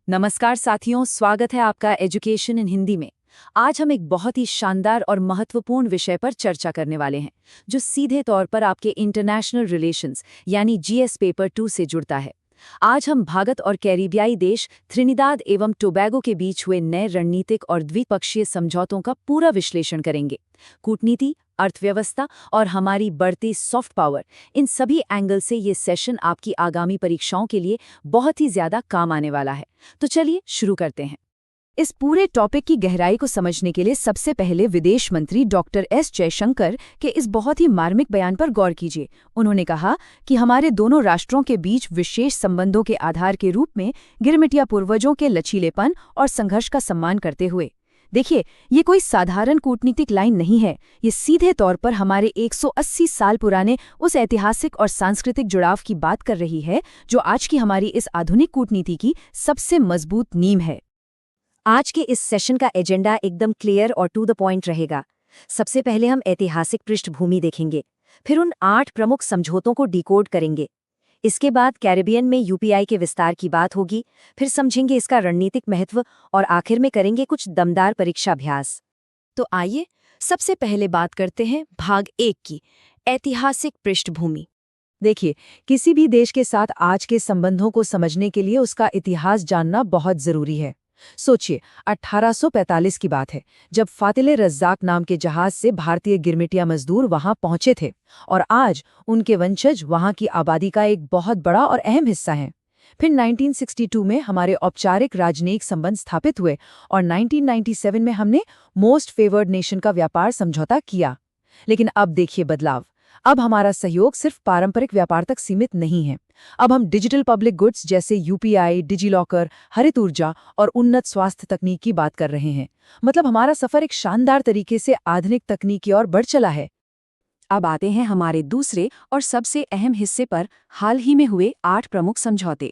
नमस्कार साथियों, स्वागत है आपका एजुकेशन इन हिंदी में। आज हम एक बहुत ही शानदार और महत्वपूर्ण विषय पर चर्चा करने वाले हैं, जो सीधे तौर पर आपके इंटरनेशनल रिलेशंस यानी जीएस पेपर 2 से जुड़ता है। आज हम भारत और कैरिबियाई देश त्रिनिदाद एवं टोबैगो के बीच हुए नए रणनीतिक और द्विपक्षीय समझौतों का पूरा विश्लेषण करेंगे। कूटनीति, अर्थव्यवस्था और हमारी बढ़ती सॉफ्ट पावर, इन सभी एंगल से ये सेशन आपकी आगामी परीक्षाओं के लिए बहुत ही ज्यादा काम आने वाला है। तो चलिए शुरू करते हैं। इस पूरे टॉपिक की गहराई को समझने के लिए सबसे पहले विदेश मंत्री डॉक्टर एस जयशंकर के इस बहुत ही मार्मिक बयान पर गौर कीजिए। उन्होंने कहा कि हमारे दोनों राष्ट्रों के बीच विशेष संबंधों के आधार के रूप में गिरमिटिया पूर्वजों के लचीलेपन और संघर्ष का सम्मान करते हुए। देखिए, ये कोई साधारण कूटनीतिक लाइन नहीं है। ये सीधे तौर पर हमारे 180 साल पुराने उस ऐतिहासिक और सांस्कृतिक जुड़ाव की बात कर रही है, जो आज की हमारी इस आधुनिक कूटनीति की सबसे मजबूत नींव है। आज के इस सेशन का एजेंडा एकदम क्लियर और टू द पॉइंट रहेगा। सबसे पहले हम ऐतिहासिक पृष्ठभूमि देखेंगे, फिर उन 8 प्रमुख समझौतों को डिकोड करेंगे। इसके बाद कैरिबियन में यूपीआई के विस्तार की बात होगी, फिर समझेंगे इसका रणनीतिक महत्व और आखिर में करेंगे कुछ दमदार परीक्षाभ्यास। तो आइए सबसे पहले बात करते हैं भाग 1 की, ऐतिहासिक पृष्ठभूमि। देखिए, किसी भी देश के साथ आज के संबंधों को समझने के लिए उसका इतिहास जानना बहुत जरूरी है। सोचिए, 1845 की बात है, जब फातिले रज्जाक नाम के जहाज से भारतीय गिरमिटिया मजदूर वहां पहुंचे थे और आज उनके वंशज वहां की आबादी का एक बहुत बड़ा और अहम हिस्सा हैं। फिर 1962 में हमारे औपचारिक राजनयिक संबंध स्थापित हुए और 1997 में हमने मोस्ट फेवर्ड नेशन का व्यापार समझौता किया। लेकिन अब देखिए बदलाव। अब हमारा सहयोग सिर्फ पारंपरिक व्यापार तक सीमित नहीं है। अब हम डिजिटल पब्लिक गुड्स जैसे यूपीआई, डिजिलॉकर, हरित ऊर्जा और उन्नत स्वास्थ्य तकनीक की बात कर रहे हैं। मतलब हमारा सफर एक शानदार तरीके से आधुनिक तकनीक की ओर बढ़ चला है। अब आते हैं हमारे दूसरे और सबसे अहम हिस्से पर, हाल ही में हुए 8 प्रमुख समझौते।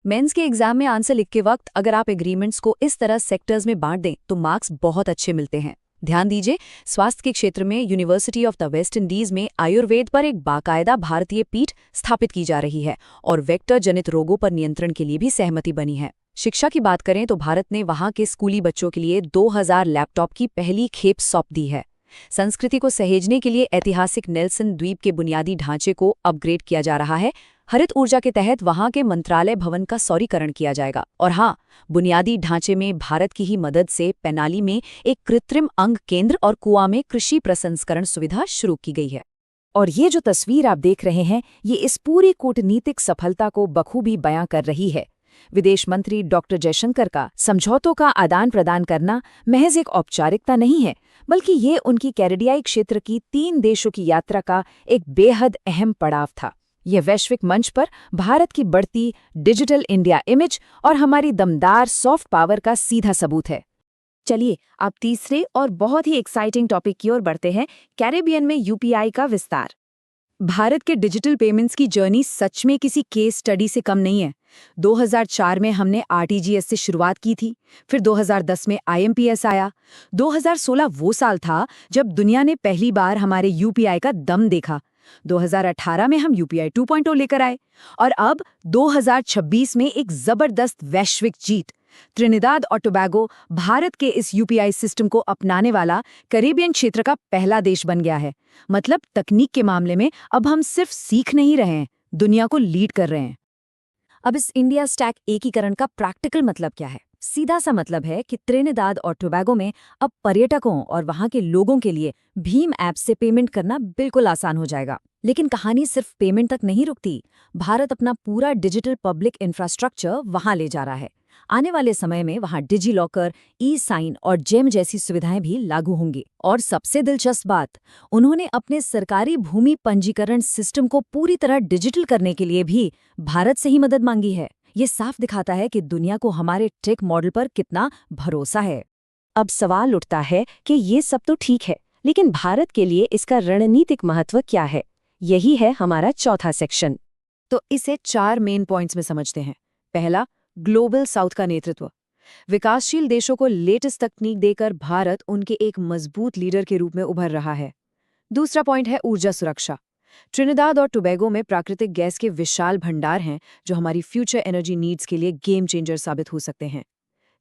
मेंस के एग्जाम में आंसर लिखते वक्त अगर आप एग्रीमेंट्स को इस तरह सेक्टर्स में बांट दें तो मार्क्स बहुत अच्छे मिलते हैं। ध्यान दीजिए, स्वास्थ्य के क्षेत्र में university of the West Indies में आयुर्वेद पर एक बाकायदा भारतीय पीठ स्थापित की जा रही है और वेक्टर जनित रोगों पर नियंत्रण के लिए भी सहमति बनी है। शिक्षा की बात करें तो भारत ने वहां के स्कूली बच्चों के लिए 2000 लैपटॉप की पहली खेप सौंप दी है। संस्कृति को सहेजने के लिए ऐतिहासिक नेल्सन द्वीप के बुनियादी ढांचे को अपग्रेड किया जा रहा है। हरित ऊर्जा के तहत वहां के मंत्रालय भवन का सौरीकरण किया जाएगा। और हाँ, बुनियादी ढांचे में भारत की ही मदद से पैनाली में एक कृत्रिम अंग केंद्र और कुआं में कृषि प्रसंस्करण सुविधा शुरू की गई है। और ये जो तस्वीर आप देख रहे हैं, ये इस पूरी कूटनीतिक सफलता को बखूबी बयां कर रही है। विदेश मंत्री डॉक्टर जयशंकर का समझौतों का आदान प्रदान करना महज एक औपचारिकता नहीं है, बल्कि ये उनकी कैरिबियाई क्षेत्र की 3 देशों की यात्रा का एक बेहद अहम पड़ाव था। यह वैश्विक मंच पर भारत की बढ़ती डिजिटल इंडिया इमेज और हमारी दमदार सॉफ्ट पावर का सीधा सबूत है। चलिए अब तीसरे और बहुत ही एक्साइटिंग टॉपिक की ओर बढ़ते हैं, कैरिबियन में यूपीआई का विस्तार। भारत के डिजिटल पेमेंट्स की जर्नी सच में किसी केस स्टडी से कम नहीं है। 2004 में हमने आरटीजीएस से शुरुआत की थी, फिर 2010 में आईएमपीएस आया। 2016 वो साल था जब दुनिया ने पहली बार हमारे यूपीआई का दम देखा। 2018 में हम यूपीआई 2.0 लेकर आए और अब 2026 में एक जबरदस्त वैश्विक जीत। त्रिनिदाद और टोबैगो भारत के इस यूपीआई सिस्टम को अपनाने वाला कैरिबियन क्षेत्र का पहला देश बन गया है। मतलब तकनीक के मामले में अब हम सिर्फ सीख नहीं रहे हैं, दुनिया को लीड कर रहे हैं। अब इस इंडिया स्टैक एकीकरण का प्रैक्टिकल मतलब क्या है? सीधा सा मतलब है कि त्रिनिदाद और टोबैगो में अब पर्यटकों और वहां के लोगों के लिए भीम ऐप से पेमेंट करना बिल्कुल आसान हो जाएगा। लेकिन कहानी सिर्फ पेमेंट तक नहीं रुकती। भारत अपना पूरा डिजिटल पब्लिक इंफ्रास्ट्रक्चर वहां ले जा रहा है। आने वाले समय में वहां डिजिलॉकर, ई साइन और जेम जैसी सुविधाएं भी लागू होंगी। और सबसे दिलचस्प बात, उन्होंने अपने सरकारी भूमि पंजीकरण सिस्टम को पूरी तरह डिजिटल करने के लिए भी भारत से ही मदद मांगी है। ये साफ दिखाता है कि दुनिया को हमारे टेक मॉडल पर कितना भरोसा है। अब सवाल उठता है कि ये सब तो ठीक है, लेकिन भारत के लिए इसका रणनीतिक महत्व क्या है? यही है हमारा चौथा सेक्शन। तो इसे 4 मेन पॉइंट्स में समझते हैं। पहला, ग्लोबल साउथ का नेतृत्व। विकासशील देशों को लेटेस्ट तकनीक देकर भारत उनके एक मजबूत लीडर के रूप में उभर रहा है। दूसरा पॉइंट है ऊर्जा सुरक्षा। ट्रिनिदाद और टोबैगो में प्राकृतिक गैस के विशाल भंडार हैं जो हमारी फ्यूचर एनर्जी नीड्स के लिए गेम चेंजर साबित हो सकते हैं।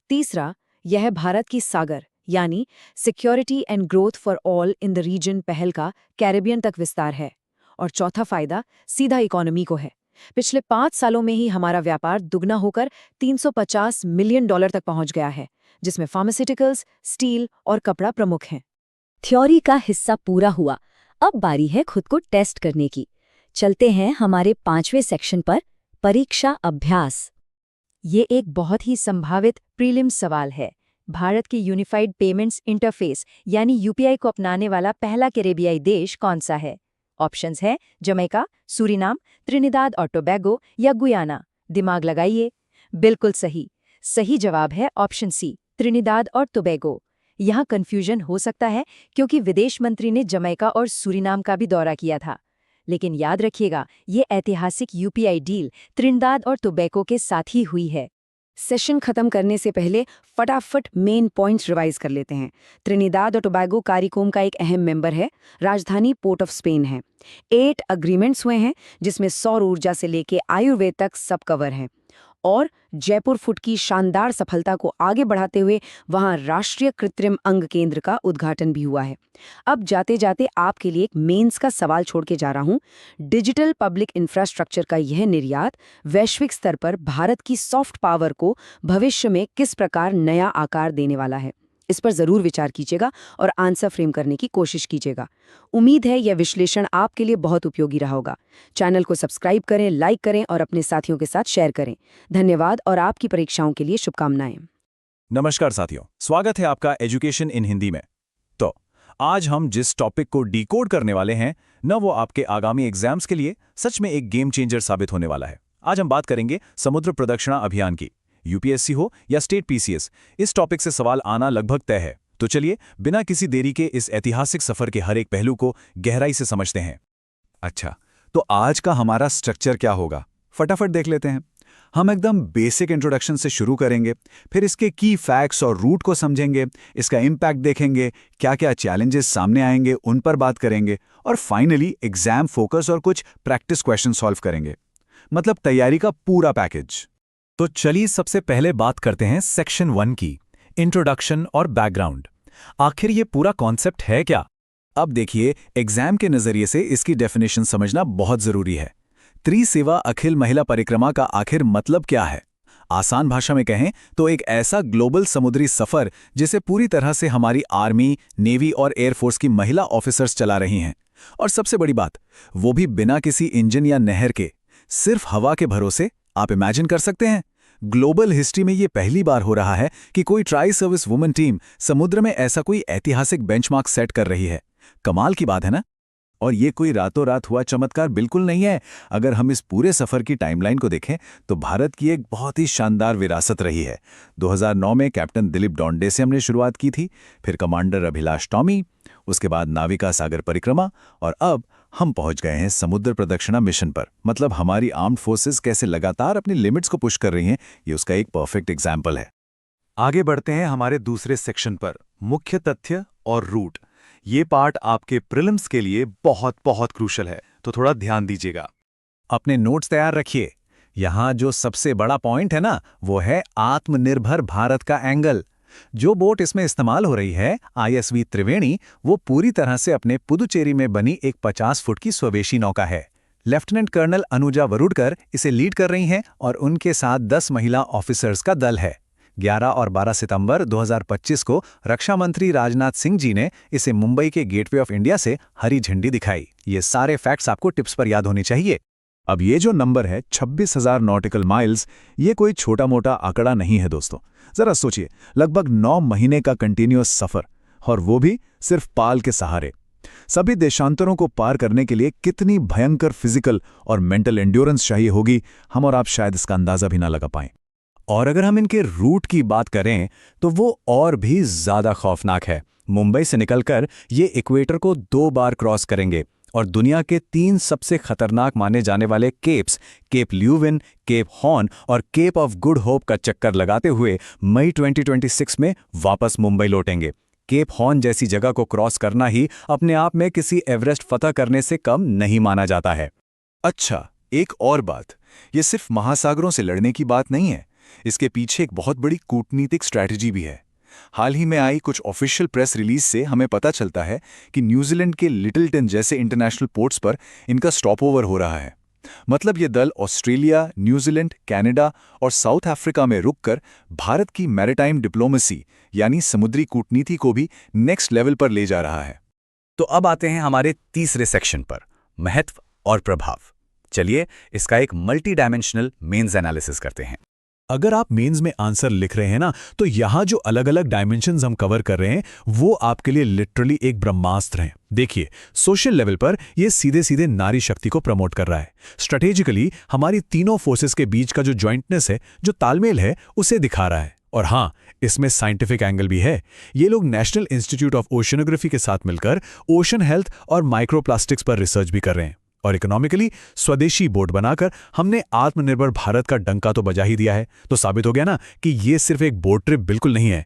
तीसरा, यह है भारत की सागर यानी security and growth for all in the region पहल का कैरेबियन तक विस्तार है। और चौथा फायदा सीधा इकोनॉमी को है। पिछले 5 सालों में ही हमारा व्यापार दुगना होकर $350 मिलियन तक पहुंच गया है, जिसमें फार्मास्यूटिकल्स, स्टील और कपड़ा प्रमुख हैं। थ्योरी का हिस्सा पूरा हुआ, अब बारी है खुद को टेस्ट करने की। चलते हैं हमारे 5वें सेक्शन पर, परीक्षा अभ्यास। ये एक बहुत ही संभावित प्रीलिम्स सवाल है। भारत की यूनिफाइड पेमेंट्स इंटरफेस यानी यूपीआई को अपनाने वाला पहला कैरेबियाई देश कौन सा है? ऑप्शंस है जमैका, सूरीनाम, त्रिनिदाद और टोबैगो या गुयाना। दिमाग लगाइए। बिल्कुल सही। सही जवाब है ऑप्शन सी, त्रिनिदाद और टोबैगो। यहाँ कंफ्यूजन हो सकता है क्योंकि विदेश मंत्री ने जमैका और सूरीनाम का भी दौरा किया था। लेकिन याद रखिएगा, ये ऐतिहासिक यूपीआई डील त्रिनिदाद और टोबैगो के साथ ही हुई है। सेशन खत्म करने से पहले फटाफट मेन पॉइंट्स रिवाइज कर लेते हैं। त्रिनिदाद और टोबैगो कारिकोम का एक अहम मेंबर है, राजधानी पोर्ट ऑफ स्पेन है। 8 अग्रीमेंट्स हुए हैं जिसमें सौर ऊर्जा से लेके आयुर्वेद तक सब कवर है। और जयपुर फुट की शानदार सफलता को आगे बढ़ाते हुए वहां राष्ट्रीय कृत्रिम अंग केंद्र का उद्घाटन भी हुआ है। अब जाते जाते आपके लिए एक मेंस का सवाल छोड़ के जा रहा हूं। डिजिटल पब्लिक इंफ्रास्ट्रक्चर का यह निर्यात वैश्विक स्तर पर भारत की सॉफ्ट पावर को भविष्य में किस प्रकार नया आकार देने वाला है, इस पर जरूर विचार कीजिएगा और आंसर फ्रेम करने की कोशिश कीजिएगा। उम्मीद है यह विश्लेषण आपके लिए बहुत उपयोगी रहा होगा। चैनल को सब्सक्राइब करें, लाइक करें और अपने साथियों के साथ शेयर करें। धन्यवाद और आपकी परीक्षाओं के लिए शुभकामनाएं। नमस्कार साथियों, स्वागत है आपका एजुकेशन इन हिंदी में। तो आज हम जिस टॉपिक को डिकोड करने वाले हैं न, वो आपके आगामी एग्जाम्स के लिए सच में एक गेम चेंजर साबित होने वाला है। आज हम बात करेंगे समुद्र प्रदक्षिणा अभियान की। यूपीएससी हो या स्टेट पीसीएस, इस टॉपिक से सवाल आना लगभग तय है। तो चलिए बिना किसी देरी के इस ऐतिहासिक सफर के हर एक पहलू को गहराई से समझते हैं। अच्छा, तो आज का हमारा स्ट्रक्चर क्या होगा, फटाफट देख लेते हैं। हम एकदम बेसिक इंट्रोडक्शन से शुरू करेंगे, फिर इसके की फैक्ट्स और रूट को समझेंगे, इसका इम्पैक्ट देखेंगे, क्या क्या चैलेंजेस सामने आएंगे उन पर बात करेंगे, और फाइनली एग्जाम फोकस और कुछ प्रैक्टिस क्वेश्चन सॉल्व करेंगे। मतलब तैयारी का पूरा पैकेज। तो चलिए सबसे पहले बात करते हैं सेक्शन 1 की, इंट्रोडक्शन और बैकग्राउंड। आखिर ये पूरा कॉन्सेप्ट है क्या? अब देखिए, एग्जाम के नजरिए से इसकी डेफिनेशन समझना बहुत जरूरी है। त्रिसेवा अखिल महिला परिक्रमा का आखिर मतलब क्या है? आसान भाषा में कहें तो एक ऐसा ग्लोबल समुद्री सफर जिसे पूरी तरह से हमारी आर्मी, नेवी और एयरफोर्स की महिला ऑफिसर्स चला रही हैं। और सबसे बड़ी बात, वो भी बिना किसी इंजन या नहर के, सिर्फ हवा के भरोसे। आप इमेजिन कर सकते हैं, ग्लोबल हिस्ट्री में ये पहली बार हो रहा है कि कोई ट्राई सर्विस वुमेन टीम समुद्र में ऐसा कोई ऐतिहासिक बेंचमार्क सेट कर रही है। कमाल की बात है ना? और ये कोई रातों रात हुआ चमत्कार बिल्कुल नहीं है। अगर हम इस पूरे सफर की टाइमलाइन को देखें तो भारत की एक बहुत ही शानदार विरासत रही है। 2009 में कैप्टन दिलीप डोंडे से हमने शुरुआत की थी, फिर कमांडर अभिलाष टॉमी, उसके बाद नाविका सागर परिक्रमा, और अब हम पहुंच गए हैं समुद्र प्रदक्षिणा मिशन पर। मतलब हमारी आर्म्ड फोर्सेस कैसे लगातार अपनी लिमिट्स को पुश कर रही हैं, ये उसका एक परफेक्ट एग्जाम्पल है। आगे बढ़ते हैं हमारे दूसरे सेक्शन पर, मुख्य तथ्य और रूट। ये पार्ट आपके प्रीलिम्स के लिए बहुत बहुत क्रूशल है, तो थोड़ा ध्यान दीजिएगा। अपने नोट्स तैयार रखिए। यहाँ जो सबसे बड़ा पॉइंट है ना, वो है आत्मनिर्भर भारत का एंगल। जो बोट इसमें इस्तेमाल हो रही है, ISV त्रिवेणी, वो पूरी तरह से अपने पुदुचेरी में बनी एक 50 फुट की स्वदेशी नौका है। लेफ्टिनेंट कर्नल अनुजा वरुड़कर इसे लीड कर रही हैं और उनके साथ 10 महिला ऑफिसर्स का दल है। 11 और 12 सितंबर 2025 को रक्षा मंत्री राजनाथ सिंह जी ने इसे मुंबई के गेटवे ऑफ इंडिया से हरी झंडी दिखाई। ये सारे फैक्ट्स आपको टिप्स पर याद होने चाहिए। अब ये जो नंबर है 26,000 नॉटिकल माइल्स, ये कोई छोटा मोटा आंकड़ा नहीं है दोस्तों। जरा सोचिए, लगभग 9 महीने का कंटिन्यूअस सफर, और वो भी सिर्फ पाल के सहारे। सभी देशांतरों को पार करने के लिए कितनी भयंकर फिजिकल और मेंटल एंड्योरेंस चाहिए होगी, हम और आप शायद इसका अंदाजा भी ना लगा पाएं। और अगर हम इनके रूट की बात करें तो वो और भी ज्यादा खौफनाक है। मुंबई से निकलकर ये इक्वेटर को 2 बार क्रॉस करेंगे और दुनिया के 3 सबसे खतरनाक माने जाने वाले capes, Cape Leeuwin, Cape Horn और केप ऑफ गुड होप का चक्कर लगाते हुए मई 2026 में वापस मुंबई लौटेंगे। केप हॉर्न जैसी जगह को क्रॉस करना ही अपने आप में किसी एवरेस्ट फतह करने से कम नहीं माना जाता है। अच्छा, एक और बात, ये सिर्फ महासागरों से लड़ने की बात नहीं है, इसके पीछे एक बहुत बड़ी कूटनीतिक स्ट्रैटेजी भी है। हाल ही में आई कुछ ऑफिशियल प्रेस रिलीज से हमें पता चलता है कि न्यूजीलैंड के लिटिलटन जैसे इंटरनेशनल पोर्ट्स पर इनका स्टॉप ओवर हो रहा है। मतलब ये दल ऑस्ट्रेलिया, न्यूजीलैंड, कनाडा और साउथ अफ्रीका में रुककर भारत की मैरिटाइम डिप्लोमेसी यानी समुद्री कूटनीति को भी नेक्स्ट लेवल पर ले जा रहा है। तो अब आते हैं हमारे तीसरे सेक्शन पर, महत्व और प्रभाव। चलिए इसका एक मल्टी डायमेंशनल मेंस एनालिसिस करते हैं। अगर आप मेंस में आंसर लिख रहे हैं ना, तो यहाँ जो अलग अलग डायमेंशंस हम कवर कर रहे हैं वो आपके लिए लिटरली एक ब्रह्मास्त्र हैं। देखिए, सोशल लेवल पर ये सीधे सीधे नारी शक्ति को प्रमोट कर रहा है। स्ट्रेटेजिकली हमारी तीनों फोर्सेस के बीच का जो जॉइंटनेस है, जो तालमेल है, उसे दिखा रहा है। और हाँ, इसमें साइंटिफिक एंगल भी है। ये लोग नेशनल इंस्टीट्यूट ऑफ ओशनोग्राफी के साथ मिलकर ओशन हेल्थ और माइक्रोप्लास्टिक्स पर रिसर्च भी कर रहे हैं। और इकोनॉमिकली स्वदेशी बोर्ड बनाकर हमने आत्मनिर्भर भारत का डंका तो बजा ही दिया है। तो साबित हो गया ना कि ये सिर्फ एक बोट ट्रिप बिल्कुल नहीं है।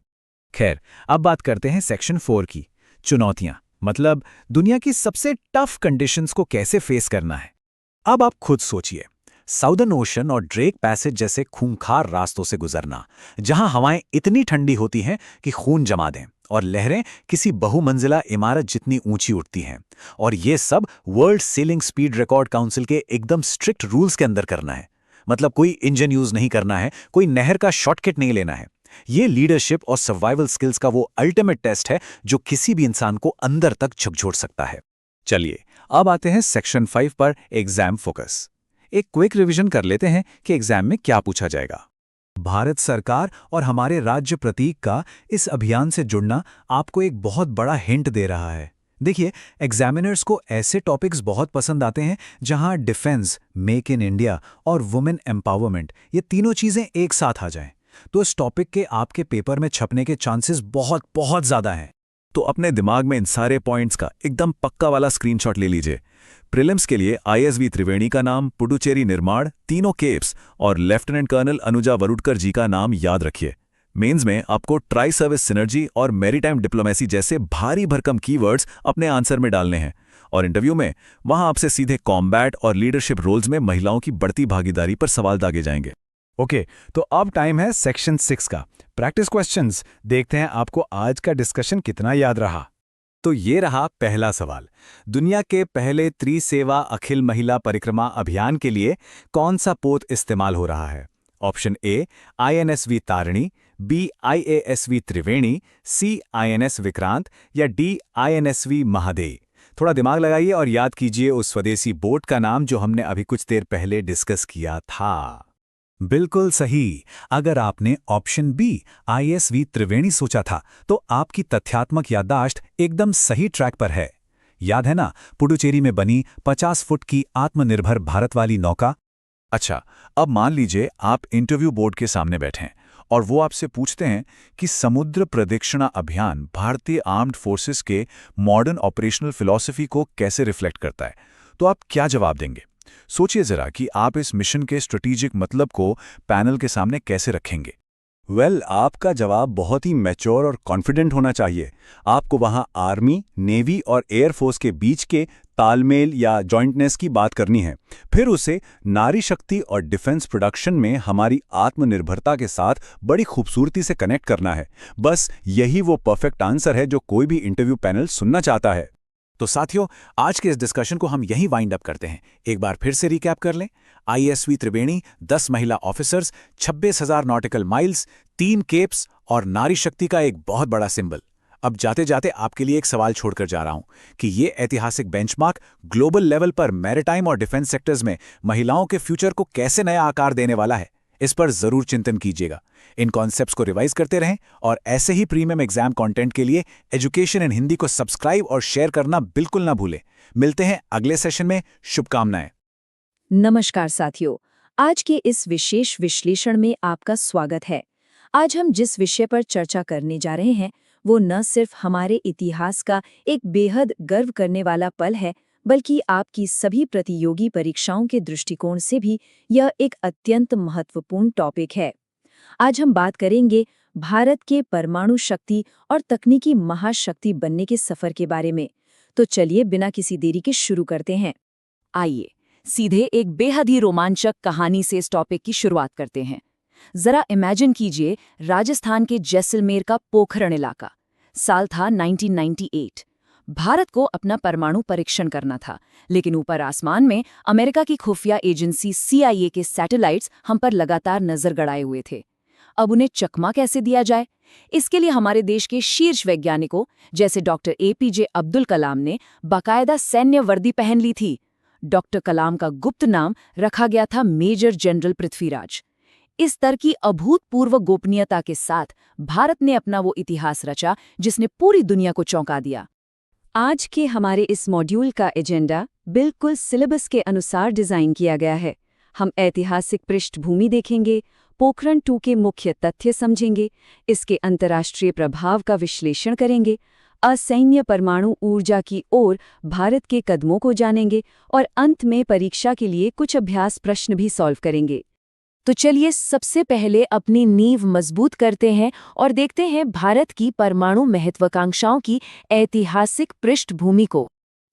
खैर, अब बात करते हैं सेक्शन 4 की, चुनौतियां। मतलब दुनिया की सबसे टफ कंडीशंस को कैसे फेस करना है। अब आप खुद सोचिए, साउदर्न ओशन और ड्रेक पैसेज जैसे खूंखार रास्तों से गुजरना, जहां हवाएं इतनी ठंडी होती हैं कि खून जमा दें और लहरें किसी बहुमंजिला इमारत जितनी ऊंची उठती हैं, और ये सब world selling speed record council के एकदम स्ट्रिक्ट रूल्स के अंदर करना है। मतलब कोई इंजन यूज नहीं करना है, कोई नहर का शॉर्टकट नहीं लेना है। ये लीडरशिप और सर्वाइवल स्किल्स का वो अल्टीमेट टेस्ट है जो किसी भी इंसान को अंदर तक झकझोर सकता है। चलिए अब आते हैं सेक्शन 5 पर, एग्जाम फोकस। एक क्विक रिवीजन कर लेते हैं कि एग्जाम में क्या पूछा जाएगा। भारत सरकार और हमारे राज्य प्रतीक का इस अभियान से जुड़ना आपको एक बहुत बड़ा हिंट दे रहा है। देखिए, एग्जामिनर्स को ऐसे टॉपिक्स बहुत पसंद आते हैं जहां डिफेंस, मेक इन इंडिया और वुमेन एम्पावरमेंट, ये तीनों चीजें एक साथ आ जाएं। तो इस टॉपिक के आपके पेपर में छपने के चांसेस बहुत बहुत ज्यादा हैं। तो अपने दिमाग में इन सारे पॉइंट्स का एकदम पक्का वाला स्क्रीनशॉट ले लीजिए। प्रीलिम्स के लिए ISV त्रिवेणी का नाम, पुडुचेरी निर्माण, तीनों केप्स और लेफ्टिनेंट कर्नल अनुजा वरुडकर जी का नाम याद रखिए। मेंस में आपको ट्राई सर्विस सिनर्जी और मैरीटाइम डिप्लोमेसी जैसे भारी भरकम कीवर्ड्स अपने आंसर में डालने हैं। और इंटरव्यू में वहां आपसे सीधे कॉम्बैट और लीडरशिप रोल्स में महिलाओं की बढ़ती भागीदारी पर सवाल दागे जाएंगे। ओके, तो अब टाइम है सेक्शन 6 का, प्रैक्टिस क्वेश्चंस। देखते हैं आपको आज का डिस्कशन कितना याद रहा। तो ये रहा पहला सवाल। दुनिया के पहले त्रिसेवा अखिल महिला परिक्रमा अभियान के लिए कौन सा पोत इस्तेमाल हो रहा है? Option A INSV Tarini, B IASV Triveni, C INS Vikrant या D INSV महादेई। थोड़ा दिमाग लगाइए और याद कीजिए उस स्वदेशी बोट का नाम जो हमने अभी कुछ देर पहले डिस्कस किया था। बिल्कुल सही। अगर आपने ऑप्शन बी ISV त्रिवेणी सोचा था तो आपकी तथ्यात्मक याददाश्त एकदम सही ट्रैक पर है। याद है ना, पुडुचेरी में बनी 50 फुट की आत्मनिर्भर भारत वाली नौका। अच्छा, अब मान लीजिए आप इंटरव्यू बोर्ड के सामने बैठे हैं और वो आपसे पूछते हैं कि समुद्र प्रदक्षिणा अभियान भारतीय आर्म्ड फोर्सेस के मॉडर्न ऑपरेशनल फिलॉसफी को कैसे रिफ्लेक्ट करता है, तो आप क्या जवाब देंगे? सोचिए जरा कि आप इस मिशन के स्ट्रेटेजिक मतलब को पैनल के सामने कैसे रखेंगे। आपका जवाब बहुत ही मैच्योर और कॉन्फिडेंट होना चाहिए। आपको वहां आर्मी, नेवी और एयरफोर्स के बीच के तालमेल या जॉइंटनेस की बात करनी है। फिर उसे नारी शक्ति और डिफेंस प्रोडक्शन में हमारी आत्मनिर्भरता के साथ बड़ी खूबसूरती से कनेक्ट करना है। बस यही वो परफेक्ट आंसर है जो कोई भी इंटरव्यू पैनल सुनना चाहता है। तो साथियों, आज के इस डिस्कशन को हम यहीं वाइंड अप करते हैं। एक बार फिर से रिकैप कर लें। ISV त्रिवेणी, 10 महिला ऑफिसर्स, 26,000 नॉटिकल माइल्स, 3 केप्स और नारी शक्ति का एक बहुत बड़ा सिंबल। अब जाते जाते आपके लिए एक सवाल छोड़कर जा रहा हूं कि ये ऐतिहासिक बेंचमार्क ग्लोबल लेवल पर मैरिटाइम और डिफेंस सेक्टर्स में महिलाओं के फ्यूचर को कैसे नया आकार देने वाला है। इस पर जरूर चिंतन कीजिएगा। इन कॉन्सेप्ट्स को रिवाइज करते रहें और ऐसे ही प्रीमियम एग्जाम कंटेंट के लिए एजुकेशन इन हिंदी को सब्सक्राइब और शेयर करना बिल्कुल ना भूलें। मिलते हैं अगले सेशन में। शुभकामनाएं। नमस्कार साथियों, आज के इस विशेष विश्लेषण में आपका स्वागत है। आज हम जिस विषय पर चर्चा करने जा रहे हैं वो न सिर्फ हमारे इतिहास का एक बेहद गर्व करने वाला पल है, बल्कि आपकी सभी प्रतियोगी परीक्षाओं के दृष्टिकोण से भी यह एक अत्यंत महत्वपूर्ण टॉपिक है। आज हम बात करेंगे भारत के परमाणु शक्ति और तकनीकी महाशक्ति बनने के सफर के बारे में। तो चलिए बिना किसी देरी के शुरू करते हैं। आइए सीधे एक बेहद ही रोमांचक कहानी से इस टॉपिक की शुरुआत करते हैं। जरा इमेजिन कीजिए राजस्थान के जैसलमेर का पोखरण इलाका। साल था 1998। भारत को अपना परमाणु परीक्षण करना था, लेकिन ऊपर आसमान में अमेरिका की खुफिया एजेंसी CIA के सैटेलाइट्स हम पर लगातार नजर गड़ाए हुए थे। अब उन्हें चकमा कैसे दिया जाए? इसके लिए हमारे देश के शीर्ष वैज्ञानिकों जैसे डॉक्टर APJ अब्दुल कलाम ने बाकायदा सैन्य वर्दी पहन ली थी। डॉक्टर कलाम का गुप्त नाम रखा गया था मेजर जनरल पृथ्वीराज। इस तरह की अभूतपूर्व गोपनीयता के साथ भारत ने अपना वो इतिहास रचा जिसने पूरी दुनिया को चौंका दिया। आज के हमारे इस मॉड्यूल का एजेंडा बिल्कुल सिलेबस के अनुसार डिजाइन किया गया है। हम ऐतिहासिक पृष्ठभूमि देखेंगे, पोखरण 2 के मुख्य तथ्य समझेंगे, इसके अंतर्राष्ट्रीय प्रभाव का विश्लेषण करेंगे, असैन्य परमाणु ऊर्जा की ओर भारत के कदमों को जानेंगे और अंत में परीक्षा के लिए कुछ अभ्यास प्रश्न भी सॉल्व करेंगे। तो चलिए सबसे पहले अपनी नींव मजबूत करते हैं और देखते हैं भारत की परमाणु महत्वाकांक्षाओं की ऐतिहासिक पृष्ठभूमि को।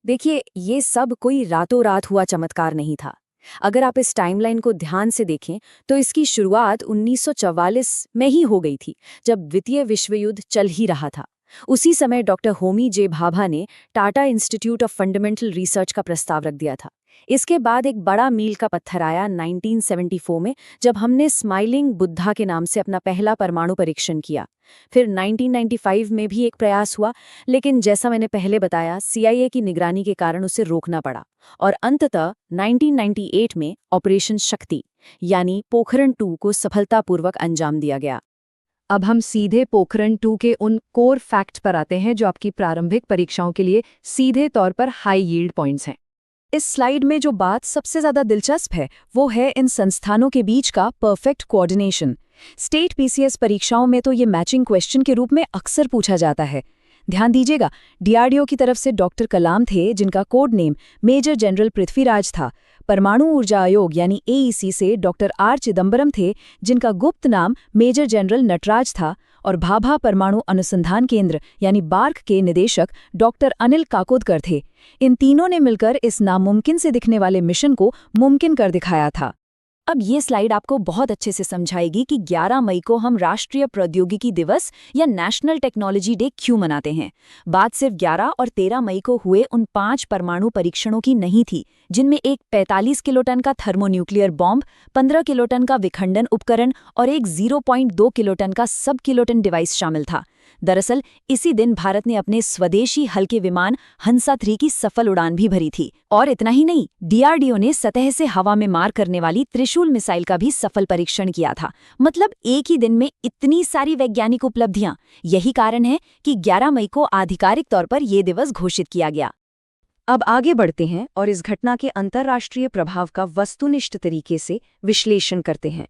देखिए, ये सब कोई रातों रात हुआ चमत्कार नहीं था। अगर आप इस टाइमलाइन को ध्यान से देखें तो इसकी शुरुआत 1944 में ही हो गई थी, जब द्वितीय विश्व युद्ध चल ही रहा था। उसी समय डॉक्टर होमी जे भाभा ने Tata institute of fundamental research का प्रस्ताव रख दिया था। इसके बाद एक बड़ा मील का पत्थर आया 1974 में, जब हमने स्माइलिंग बुद्धा के नाम से अपना पहला परमाणु परीक्षण किया। फिर 1995 में भी एक प्रयास हुआ, लेकिन जैसा मैंने पहले बताया CIA की निगरानी के कारण उसे रोकना पड़ा और अंततः 1998 में ऑपरेशन शक्ति यानी पोखरण 2 को सफलतापूर्वक अंजाम दिया गया। अब हम सीधे पोखरण 2 के उन कोर फैक्ट पर आते हैं जो आपकी प्रारंभिक परीक्षाओं के लिए सीधे तौर पर हाई यील्ड पॉइंट्स हैं। इस स्लाइड में जो बात सबसे ज्यादा दिलचस्प है वो है इन संस्थानों के बीच का परफेक्ट कोऑर्डिनेशन। स्टेट PCS परीक्षाओं में तो ये मैचिंग क्वेश्चन के रूप में अक्सर पूछा जाता है। ध्यान दीजिएगा, DRDO की तरफ से डॉक्टर कलाम थे, जिनका code name major general Prithviraj था। परमाणु ऊर्जा आयोग यानी AEC से डॉक्टर R चिदम्बरम थे, जिनका गुप्त नाम मेजर जनरल नटराज था। और भाभा परमाणु अनुसंधान केंद्र यानी बार्क के निदेशक डॉक्टर अनिल काकोदकर थे। इन तीनों ने मिलकर इस नामुमकिन से दिखने वाले मिशन को मुमकिन कर दिखाया था। अब ये स्लाइड आपको बहुत अच्छे से समझाएगी कि 11 मई को हम राष्ट्रीय प्रौद्योगिकी दिवस या नेशनल टेक्नोलॉजी डे क्यों मनाते हैं। बात सिर्फ 11 और 13 मई को हुए उन 5 परमाणु परीक्षणों की नहीं थी, जिनमें एक 45 किलोटन का थर्मोन्यूक्लियर बॉम्ब, 15 किलोटन का विखंडन उपकरण और एक 0.2 किलोटन का सब किलोटन डिवाइस शामिल था। दरअसल इसी दिन भारत ने अपने स्वदेशी हल्के विमान हंसा 3 की सफल उड़ान भी भरी थी। और इतना ही नहीं, DRDO ने सतह से हवा में मार करने वाली त्रिशूल मिसाइल का भी सफल परीक्षण किया था। मतलब एक ही दिन में इतनी सारी वैज्ञानिक उपलब्धियां। यही कारण है कि 11 मई को आधिकारिक तौर पर यह दिवस घोषित किया गया। अब आगे बढ़ते हैं और इस घटना के अंतर्राष्ट्रीय प्रभाव का वस्तुनिष्ठ तरीके से विश्लेषण करते हैं।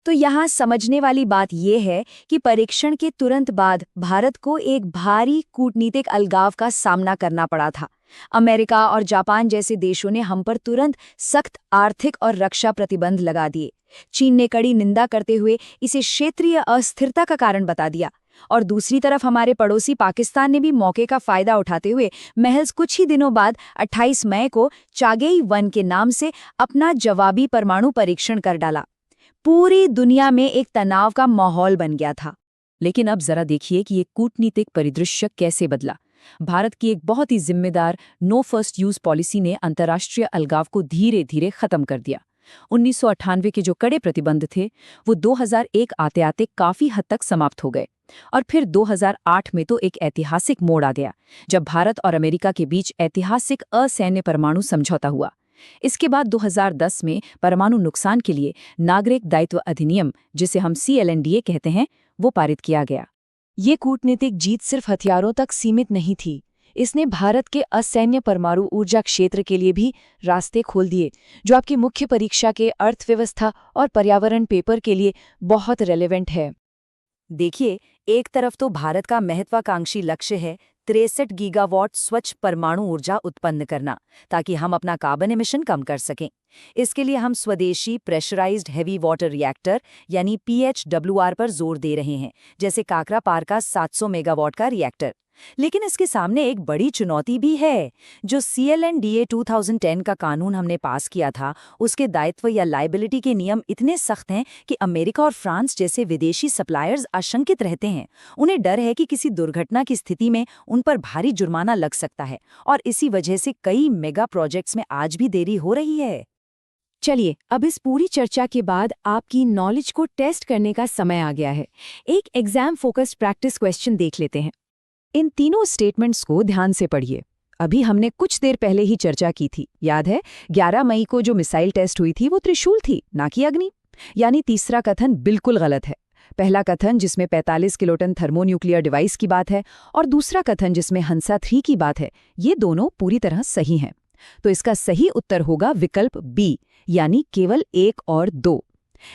तो यहाँ समझने वाली बात यह है कि परीक्षण के तुरंत बाद भारत को एक भारी कूटनीतिक अलगाव का सामना करना पड़ा था। अमेरिका और जापान जैसे देशों ने हम पर तुरंत सख्त आर्थिक और रक्षा प्रतिबंध लगा दिए। चीन ने कड़ी निंदा करते हुए इसे क्षेत्रीय अस्थिरता का कारण बता दिया। और दूसरी तरफ हमारे पड़ोसी पाकिस्तान ने भी मौके का फायदा उठाते हुए महज कुछ ही दिनों बाद 28 मई को चागेई 1 के नाम से अपना जवाबी परमाणु परीक्षण कर डाला। पूरी दुनिया में एक तनाव का माहौल बन गया था। लेकिन अब जरा देखिए कि ये कूटनीतिक परिदृश्य कैसे बदला। भारत की एक बहुत ही जिम्मेदार नो फर्स्ट यूज पॉलिसी ने अंतर्राष्ट्रीय अलगाव को धीरे धीरे खत्म कर दिया। 1998 के जो कड़े प्रतिबंध थे वो 2001 आते आते काफी हद तक समाप्त हो गए। और फिर 2008 में तो एक ऐतिहासिक मोड़ आ गया, जब भारत और अमेरिका के बीच ऐतिहासिक असैन्य परमाणु समझौता हुआ। इसके बाद 2010 में परमाणु नुकसान के लिए नागरिक दायित्व अधिनियम, जिसे हम CLNDA कहते हैं, वो पारित किया गया। ये कूटनीतिक जीत सिर्फ हथियारों तक सीमित नहीं थी, इसने भारत के असैन्य परमाणु ऊर्जा क्षेत्र के लिए भी रास्ते खोल दिए, जो आपकी मुख्य परीक्षा के अर्थव्यवस्था और पर्यावरण पेपर के लिए बहुत रेलेवेंट है। देखिए, एक तरफ तो भारत का महत्वाकांक्षी लक्ष्य है 63 गीगावाट स्वच्छ परमाणु ऊर्जा उत्पन्न करना, ताकि हम अपना कार्बन एमिशन कम कर सकें। इसके लिए हम स्वदेशी प्रेशराइज्ड हैवी वाटर रिएक्टर यानी PHWR पर जोर दे रहे हैं, जैसे काकरापार का 700 मेगावाट का रिएक्टर। लेकिन इसके सामने एक बड़ी चुनौती भी है। जो CLNDA 2010 का कानून हमने पास किया था, उसके दायित्व या लायबिलिटी के नियम इतने सख्त हैं कि अमेरिका और फ्रांस जैसे विदेशी सप्लायर्स आशंकित रहते हैं। उन्हें डर है कि किसी दुर्घटना की स्थिति में उन पर भारी जुर्माना लग सकता है, और इसी वजह से कई मेगा प्रोजेक्ट्स में आज भी देरी हो रही है। चलिए, अब इस पूरी चर्चा के बाद आपकी नॉलेज को टेस्ट करने का समय आ गया है। एक एग्जाम फोकस्ड प्रैक्टिस क्वेश्चन देख लेते हैं। इन तीनों स्टेटमेंट्स को ध्यान से पढ़िए। अभी हमने कुछ देर पहले ही चर्चा की थी, याद है? 11 मई को जो मिसाइल टेस्ट हुई थी वो त्रिशूल थी, ना कि अग्नि। यानी तीसरा कथन बिल्कुल गलत है। पहला कथन जिसमें 45 किलोटन थर्मोन्यूक्लियर डिवाइस की बात है और दूसरा कथन जिसमें हंसा 3 की बात है, ये दोनों पूरी तरह सही हैं। तो इसका सही उत्तर होगा विकल्प बी, यानी केवल 1 और 2।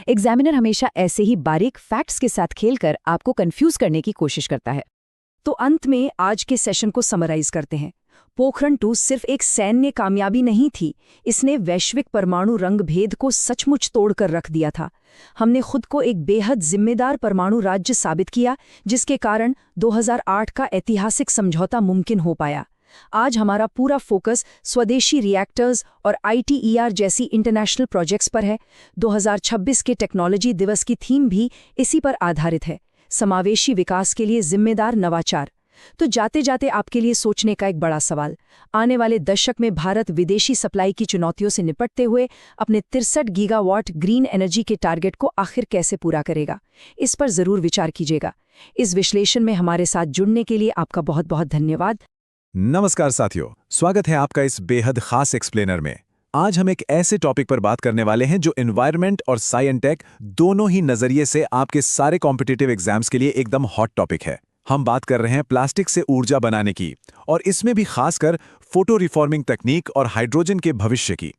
एग्जामिनर हमेशा ऐसे ही बारीक फैक्ट्स के साथ खेलकर आपको कंफ्यूज करने की कोशिश करता है। तो अंत में आज के सेशन को समराइज करते हैं। पोखरण 2 सिर्फ एक सैन्य कामयाबी नहीं थी, इसने वैश्विक परमाणु रंगभेद को सचमुच तोड़कर रख दिया था। हमने खुद को एक बेहद जिम्मेदार परमाणु राज्य साबित किया, जिसके कारण 2008 का ऐतिहासिक समझौता मुमकिन हो पाया। आज हमारा पूरा फोकस स्वदेशी रिएक्टर्स और ITER जैसी इंटरनेशनल प्रोजेक्ट्स पर है। 2026 के टेक्नोलॉजी दिवस की थीम भी इसी पर आधारित है, समावेशी विकास के लिए जिम्मेदार नवाचार। तो जाते जाते आपके लिए सोचने का एक बड़ा सवाल, आने वाले दशक में भारत विदेशी सप्लाई की चुनौतियों से निपटते हुए अपने 63 गीगावाट ग्रीन एनर्जी के टारगेट को आखिर कैसे पूरा करेगा? इस पर जरूर विचार कीजिएगा। इस विश्लेषण में हमारे साथ जुड़ने के लिए आपका बहुत बहुत धन्यवाद। नमस्कार साथियों, स्वागत है आपका इस बेहद खास एक्सप्लेनर में। आज हम एक ऐसे टॉपिक पर बात करने वाले हैं जो एनवायरनमेंट और साइंस एंड टेक दोनों ही नजरिए से आपके सारे कॉम्पिटिटिव एग्जाम्स के लिए एकदम हॉट टॉपिक है। हम बात कर रहे हैं प्लास्टिक से ऊर्जा बनाने की, और इसमें भी खासकर फोटो रिफॉर्मिंग तकनीक और हाइड्रोजन के भविष्य की।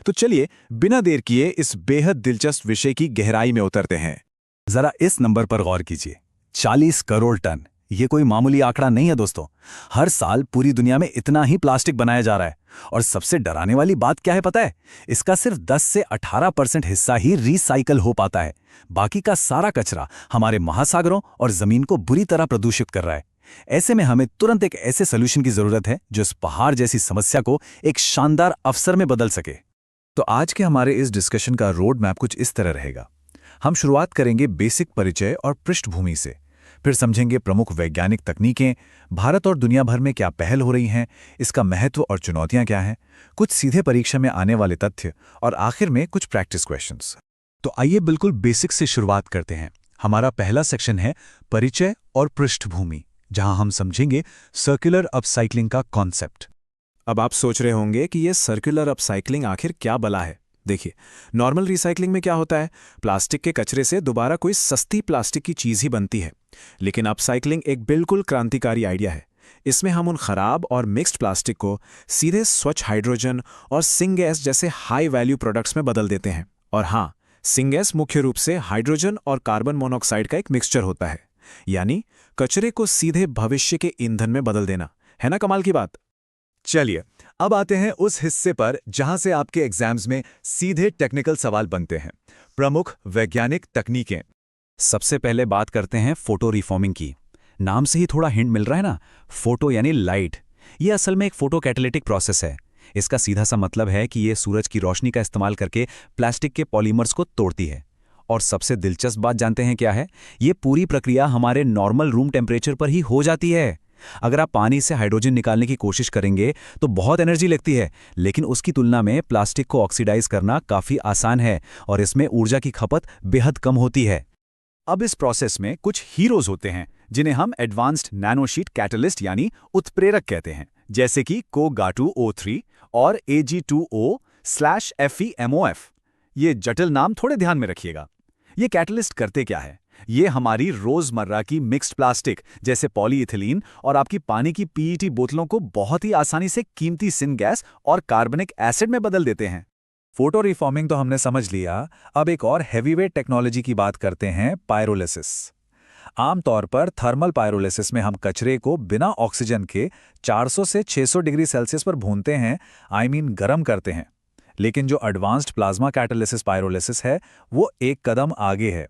तो चलिए बिना देर किए इस बेहद दिलचस्प विषय की गहराई में उतरते हैं। जरा इस नंबर पर गौर कीजिए, 40 करोड़ टन। ये कोई मामूली आंकड़ा नहीं है दोस्तों। हर साल पूरी दुनिया में इतना ही प्लास्टिक बनाया जा रहा है, और सबसे डराने वाली बात क्या है पता है? इसका सिर्फ 10 से 18% हिस्सा ही रिसाइकल हो पाता है। बाकी का सारा कचरा हमारे महासागरों और जमीन को बुरी तरह प्रदूषित कर रहा है। ऐसे में हमें तुरंत एक ऐसे सोल्यूशन की जरूरत है जो इस पहाड़ जैसी समस्या को एक शानदार अवसर में बदल सके। तो आज के हमारे इस डिस्कशन का रोड मैप कुछ इस तरह रहेगा। हम शुरुआत करेंगे बेसिक परिचय और पृष्ठभूमि से, फिर समझेंगे प्रमुख वैज्ञानिक तकनीकें, भारत और दुनिया भर में क्या पहल हो रही हैं, इसका महत्व और चुनौतियां क्या हैं, कुछ सीधे परीक्षा में आने वाले तथ्य, और आखिर में कुछ प्रैक्टिस क्वेश्चंस। तो आइए बिल्कुल बेसिक से शुरुआत करते हैं। हमारा पहला सेक्शन है परिचय और पृष्ठभूमि, जहां हम समझेंगे सर्कुलर अपसाइक्लिंग का कॉन्सेप्ट। अब आप सोच रहे होंगे कि ये सर्कुलर अपसाइक्लिंग आखिर क्या बला है। देखिए, नॉर्मल रिसाइकलिंग में क्या होता है, प्लास्टिक के कचरे से दोबारा कोई सस्ती प्लास्टिक की चीज ही बनती है। लेकिन अपसाइक्लिंग एक बिल्कुल क्रांतिकारी आइडिया है। इसमें हम उन खराब और मिक्स्ड प्लास्टिक को सीधे स्वच्छ हाइड्रोजन और सिंगैस जैसे हाई वैल्यू प्रोडक्ट्स में बदल देते हैं। और हाँ, सिंगैस मुख्य रूप से हाइड्रोजन और कार्बन मोनोऑक्साइड का एक मिक्सचर होता है, यानी कचरे को सीधे भविष्य के ईंधन में बदल देना। है ना कमाल की बात? चलिए अब आते हैं उस हिस्से पर जहां से आपके एग्जाम्स में सीधे टेक्निकल सवाल बनते हैं, प्रमुख वैज्ञानिक तकनीकें। सबसे पहले बात करते हैं फोटो रिफॉर्मिंग की। नाम से ही थोड़ा हिंट मिल रहा है ना, फोटो यानी लाइट। ये असल में एक फोटो कैटालिटिक प्रोसेस है। इसका सीधा सा मतलब है कि ये सूरज की रोशनी का इस्तेमाल करके प्लास्टिक के पॉलीमर्स को तोड़ती है। और सबसे दिलचस्प बात जानते हैं क्या है? ये पूरी प्रक्रिया हमारे नॉर्मल रूम टेम्परेचर पर ही हो जाती है। अगर आप पानी से हाइड्रोजन निकालने की कोशिश करेंगे तो बहुत एनर्जी लगती है, लेकिन उसकी तुलना में प्लास्टिक को ऑक्सीडाइज करना काफ़ी आसान है और इसमें ऊर्जा की खपत बेहद कम होती है। अब इस प्रोसेस में कुछ हीरोज होते हैं जिन्हें हम एडवांस्ड नैनोशीट कैटलिस्ट यानी उत्प्रेरक कहते हैं, जैसे कि Co-Ga2O3 और Ag2O/FeMOF। ये जटिल नाम थोड़े ध्यान में रखिएगा। ये कैटलिस्ट करते क्या है? ये हमारी रोजमर्रा की मिक्स्ड प्लास्टिक जैसे पॉलीइथिलीन और आपकी पानी की PET बोतलों को बहुत ही आसानी से कीमती सिनगैस और कार्बनिक एसिड में बदल देते हैं। फोटो रिफॉर्मिंग तो हमने समझ लिया, अब एक और हैवीवेट टेक्नोलॉजी की बात करते हैं, पायरोलिसिस। आमतौर पर थर्मल पायरोलिसिस में हम कचरे को बिना ऑक्सीजन के 400 से 600 डिग्री सेल्सियस पर भूनते हैं, गर्म करते हैं। लेकिन जो एडवांस्ड प्लाज्मा कैटालिसिस पायरोलिसिस है, वो एक कदम आगे है।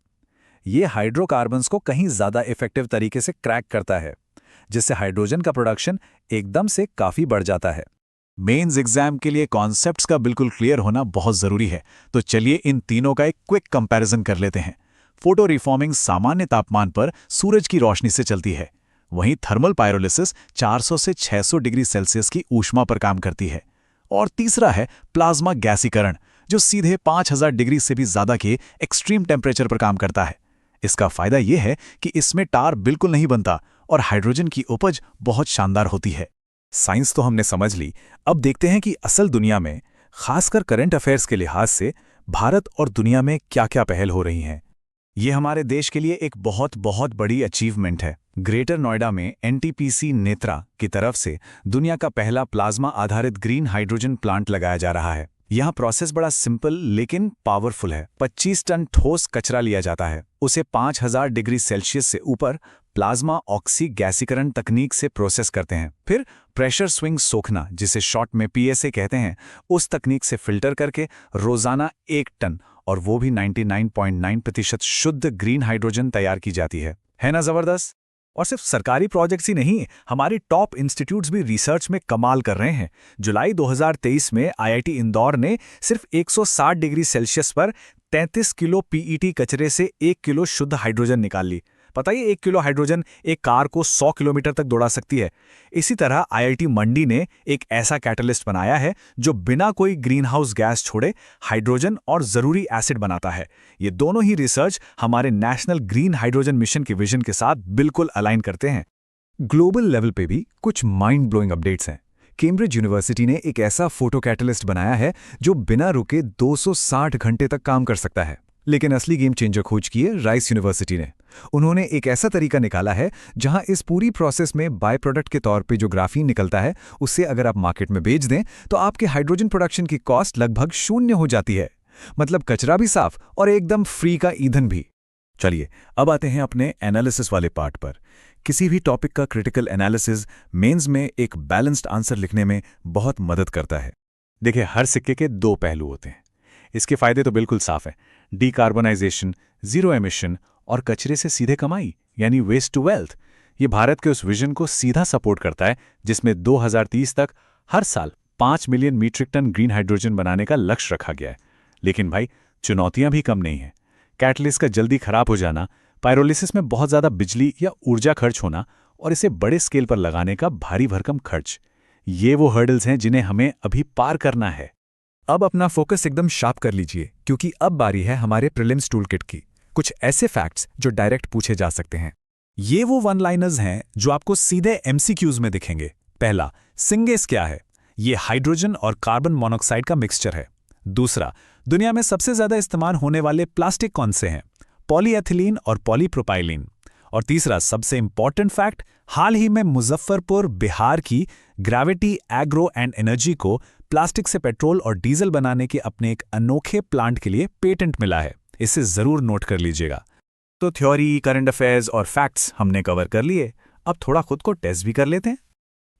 ये हाइड्रोकार्बन्स को कहीं ज़्यादा इफेक्टिव तरीके से क्रैक करता है, जिससे हाइड्रोजन का प्रोडक्शन एकदम से काफ़ी बढ़ जाता है। मेंस एग्जाम के लिए कॉन्सेप्ट्स का बिल्कुल क्लियर होना बहुत ज़रूरी है, तो चलिए इन तीनों का एक क्विक कंपैरिजन कर लेते हैं। फोटो रिफॉर्मिंग सामान्य तापमान पर सूरज की रोशनी से चलती है, वहीं थर्मल पायरोलिसिस 400 से 600 डिग्री सेल्सियस की ऊष्मा पर काम करती है। और तीसरा है प्लाज्मा गैसीकरण, जो सीधे 5000 डिग्री से भी ज़्यादा के एक्सट्रीम टेम्परेचर पर काम करता है। इसका फायदा यह है कि इसमें टार बिल्कुल नहीं बनता और हाइड्रोजन की उपज बहुत शानदार होती है। साइंस तो हमने समझ ली, अब देखते हैं कि असल दुनिया में, खासकर करंट अफेयर्स के लिहाज से, भारत और दुनिया में क्या-क्या पहल हो रही हैं। ये हमारे देश के लिए एक बहुत बहुत बड़ी अचीवमेंट है। ग्रेटर नोएडा में NTPC नेत्रा की तरफ से दुनिया का पहला प्लाज्मा आधारित ग्रीन हाइड्रोजन प्लांट लगाया जा रहा है। यहाँ प्रोसेस बड़ा सिंपल लेकिन पावरफुल है। 25 टन ठोस कचरा लिया जाता है, उसे 5000 डिग्री सेल्सियस से ऊपर प्लाज्मा ऑक्सी गैसीकरण तकनीक से प्रोसेस करते हैं। फिर प्रेशर स्विंग सोखना, जिसे शॉर्ट में PSA कहते हैं, उस तकनीक से फिल्टर करके रोजाना 1 टन, और वो भी 99.9% शुद्ध ग्रीन हाइड्रोजन तैयार की जाती है ना ज़बरदस्त? और सिर्फ सरकारी प्रोजेक्ट्स ही नहीं, हमारी टॉप इंस्टीट्यूट्स भी रिसर्च में कमाल कर रहे हैं। जुलाई 2023 में IIT इंदौर ने सिर्फ 160 डिग्री सेल्सियस पर 33 किलो PET कचरे से 1 किलो शुद्ध हाइड्रोजन निकाल ली। पता ही 1 किलो हाइड्रोजन एक कार को 100 किलोमीटर तक दौड़ा सकती है। इसी तरह IIT मंडी ने एक ऐसा कैटलिस्ट बनाया है जो बिना कोई ग्रीन हाउस गैस छोड़े हाइड्रोजन और ज़रूरी एसिड बनाता है। ये दोनों ही रिसर्च हमारे नेशनल ग्रीन हाइड्रोजन मिशन के विजन के साथ बिल्कुल अलाइन करते हैं। ग्लोबल लेवल पे भी कुछ माइंड ब्लोइंग अपडेट्स हैं। कैम्ब्रिज यूनिवर्सिटी ने एक ऐसा फोटो कैटलिस्ट बनाया है जो बिना रुके 260 घंटे तक काम कर सकता है। लेकिन असली गेम चेंजर खोज की है राइस यूनिवर्सिटी ने। उन्होंने एक ऐसा तरीका निकाला है जहां इस पूरी प्रोसेस में बाय प्रोडक्ट के तौर पे जो ग्राफीन निकलता है, उससे अगर आप मार्केट में बेच दें तो आपके हाइड्रोजन प्रोडक्शन की कॉस्ट लगभग 0 हो जाती है। मतलब कचरा भी साफ और एकदम फ्री का ईंधन भी। चलिए अब आते हैं अपने एनालिसिस वाले पार्ट पर। किसी भी टॉपिक का क्रिटिकल एनालिसिस मेंस में एक बैलेंस्ड आंसर लिखने में बहुत मदद करता है। देखिए, हर सिक्के के 2 पहलू होते हैं। इसके फायदे तो बिल्कुल साफ हैं, डीकार्बोनाइजेशन, जीरो एमिशन और कचरे से सीधे कमाई यानी वेस्ट टू वेल्थ। ये भारत के उस विजन को सीधा सपोर्ट करता है जिसमें 2030 तक हर साल 5 million metric tonne green hydrogen बनाने का लक्ष्य रखा गया है। लेकिन भाई, चुनौतियां भी कम नहीं हैं। कैटलिस्ट का जल्दी खराब हो जाना, पायरोलिसिस में बहुत ज़्यादा बिजली या ऊर्जा खर्च होना और इसे बड़े स्केल पर लगाने का भारी भरकम खर्च, ये वो हर्डल्स हैं जिन्हें हमें अभी पार करना है। अब अपना फोकस एकदम शार्प कर लीजिए, क्योंकि अब बारी है हमारे प्रीलिम्स टूलकिट की। कुछ ऐसे फैक्ट्स जो डायरेक्ट पूछे जा सकते हैं। ये वो वन लाइनर्स हैं जो आपको सीधे MCQs में दिखेंगे। पहला, सिंगेस क्या है? ये हाइड्रोजन और कार्बन मोनोऑक्साइड का मिक्सचर है। दूसरा, दुनिया में सबसे ज्यादा इस्तेमाल होने वाले प्लास्टिक कौन से हैं? पॉलीएथिलीन और पॉलीप्रोपाइलीन। और तीसरा सबसे इंपॉर्टेंट फैक्ट, हाल ही में मुजफ्फरपुर, बिहार की ग्रेविटी एग्रो एंड एनर्जी को प्लास्टिक से पेट्रोल और डीजल बनाने के अपने एक अनोखे प्लांट के लिए पेटेंट मिला है। इसे जरूर नोट कर लीजिएगा। तो थ्योरी, करंट अफेयर्स और फैक्ट्स हमने कवर कर लिए। अब थोड़ा खुद को टेस्ट भी कर लेते हैं।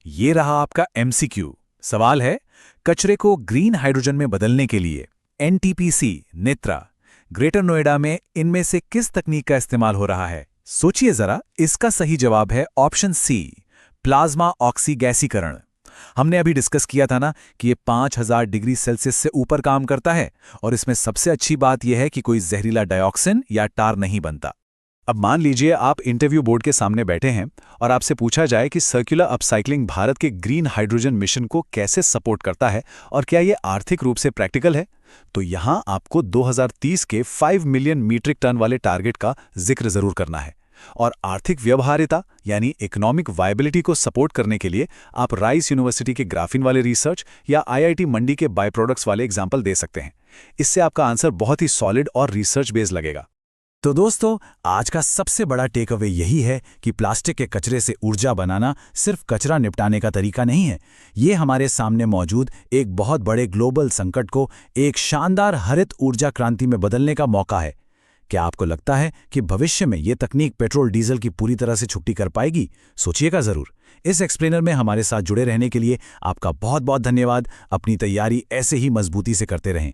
ये रहा आपका MCQ। सवाल है, कचरे को ग्रीन हाइड्रोजन में बदलने के लिए NTPC नेत्रा ग्रेटर नोएडा में इनमें से किस तकनीक का इस्तेमाल हो रहा है? सोचिए जरा। इसका सही जवाब है ऑप्शन C, प्लाज्मा ऑक्सी गैसीकरण। हमने अभी डिस्कस किया था ना कि ये 5000 डिग्री सेल्सियस से ऊपर काम करता है और इसमें सबसे अच्छी बात यह है कि कोई जहरीला डाइऑक्सिन या टार नहीं बनता। अब मान लीजिए आप इंटरव्यू बोर्ड के सामने बैठे हैं और आपसे पूछा जाए कि सर्कुलर अपसाइक्लिंग भारत के ग्रीन हाइड्रोजन मिशन को कैसे सपोर्ट करता है और क्या ये आर्थिक रूप से प्रैक्टिकल है, तो यहां आपको 2030 के 5 मिलियन मीट्रिक टन वाले टारगेट का जिक्र जरूर करना है। और आर्थिक व्यवहार्यता यानी इकोनॉमिक वायबिलिटी को सपोर्ट करने के लिए आप राइस यूनिवर्सिटी के ग्राफीन वाले रिसर्च या IIT मंडी के बाय प्रोडक्ट्स वाले एग्जाम्पल दे सकते हैं। इससे आपका आंसर बहुत ही सॉलिड और रिसर्च बेस्ड लगेगा। तो दोस्तों, आज का सबसे बड़ा टेक अवे यही है कि प्लास्टिक के कचरे से ऊर्जा बनाना सिर्फ कचरा निपटाने का तरीका नहीं है। ये हमारे सामने मौजूद एक बहुत बड़े ग्लोबल संकट को एक शानदार हरित ऊर्जा क्रांति में बदलने का मौका है। क्या आपको लगता है कि भविष्य में ये तकनीक पेट्रोल डीजल की पूरी तरह से छुट्टी कर पाएगी? सोचिएगा जरूर। इस एक्सप्लेनर में हमारे साथ जुड़े रहने के लिए आपका बहुत बहुत धन्यवाद। अपनी तैयारी ऐसे ही मजबूती से करते रहें।